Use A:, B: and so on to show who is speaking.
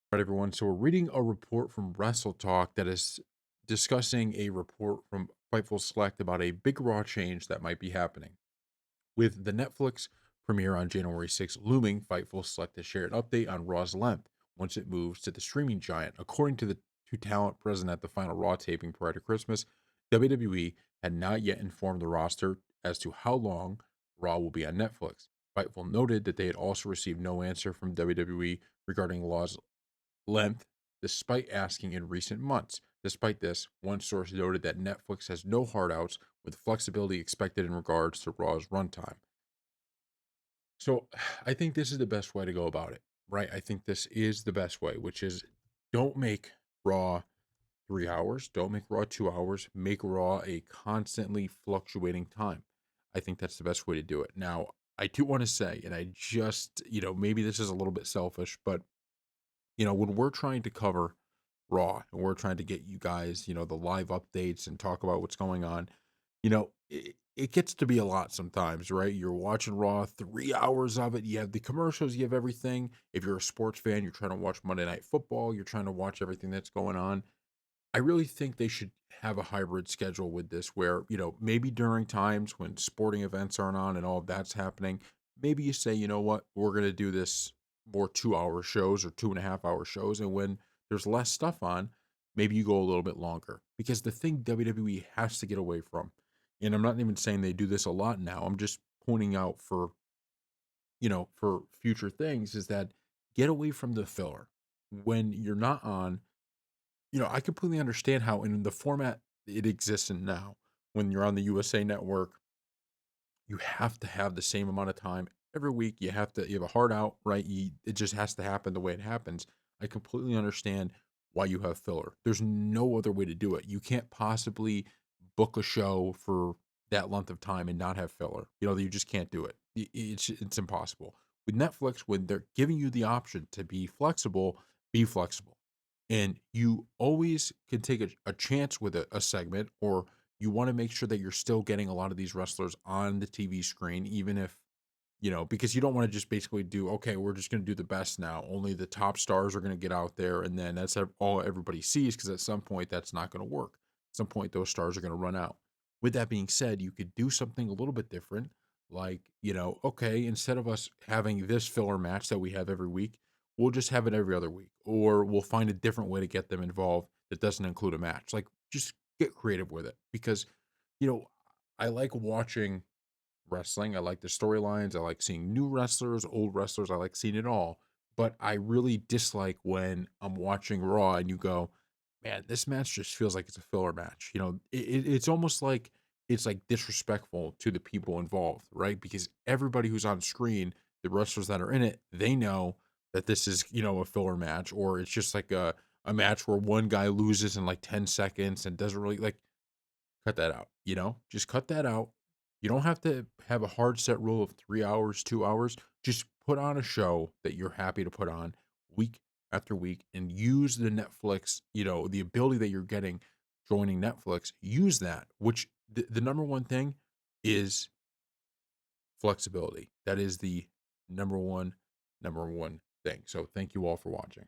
A: Right, everyone. So we're reading a report from Wrestle Talk that is discussing a report from Fightful Select about a big Raw change that might be happening. With the Netflix premiere on January 6th looming, Fightful Select has shared an update on Raw's length once it moves to the streaming giant. According to the two talent present at the final Raw taping prior to Christmas, WWE had not yet informed the roster as to how long Raw will be on Netflix. Fightful noted that they had also received no answer from WWE regarding Raw's length, despite asking in recent months. Despite this, one source noted that Netflix has no hardouts with flexibility expected in regards to Raw's runtime. So I think this is the best way to go about it, right? I think this is the best way, which is don't make Raw 3 hours, don't make Raw 2 hours, make Raw a constantly fluctuating time. I think that's the best way to do it. Now, I do want to say, and I just, maybe this is a little bit selfish, but when we're trying to cover Raw and we're trying to get you guys, the live updates and talk about what's going on, it gets to be a lot sometimes, right? You're watching Raw, 3 hours of it. You have the commercials, you have everything. If you're a sports fan, you're trying to watch Monday Night Football, you're trying to watch everything that's going on. I really think they should have a hybrid schedule with this where, maybe during times when sporting events aren't on and all of that's happening, maybe you say, you know what, we're going to do this more 2 hour shows or 2.5 hour shows. And when there's less stuff on, maybe you go a little bit longer because the thing WWE has to get away from, and I'm not even saying they do this a lot now, I'm just pointing out for future things is that get away from the filler. When you're not on, I completely understand how in the format it exists in now, when you're on the USA Network, you have to have the same amount of time every week. You have a hard out, right? It just has to happen the way it happens. I completely understand why you have filler. There's no other way to do it. You can't possibly book a show for that length of time and not have filler. You just can't do it. It's impossible. With Netflix, when they're giving you the option to be flexible. And you always can take a chance with a segment, or you want to make sure that you're still getting a lot of these wrestlers on the TV screen, even if, because you don't want to just basically do, okay, we're just going to do the best now. Only the top stars are going to get out there. And then that's all everybody sees. Cause at some point, that's not going to work. At some point, those stars are going to run out. With that being said, you could do something a little bit different. Like, okay, instead of us having this filler match that we have every week, we'll just have it every other week, or we'll find a different way to get them involved that doesn't include a match. Like, just get creative with it because, you know, I like watching wrestling. I like the storylines. I like seeing new wrestlers, old wrestlers. I like seeing it all. But I really dislike when I'm watching Raw and you go, man, this match just feels like it's a filler match. It's almost like it's like disrespectful to the people involved, right? Because everybody who's on screen, the wrestlers that are in it, they know that this is, a filler match, or it's just like a match where one guy loses in like 10 seconds and doesn't really like cut that out, just cut that out. You don't have to have a hard set rule of 3 hours, 2 hours. Just put on a show that you're happy to put on week after week and use the Netflix, the ability that you're getting joining Netflix, use that, which the number one thing is flexibility. That is the number one thing. So thank you all for watching.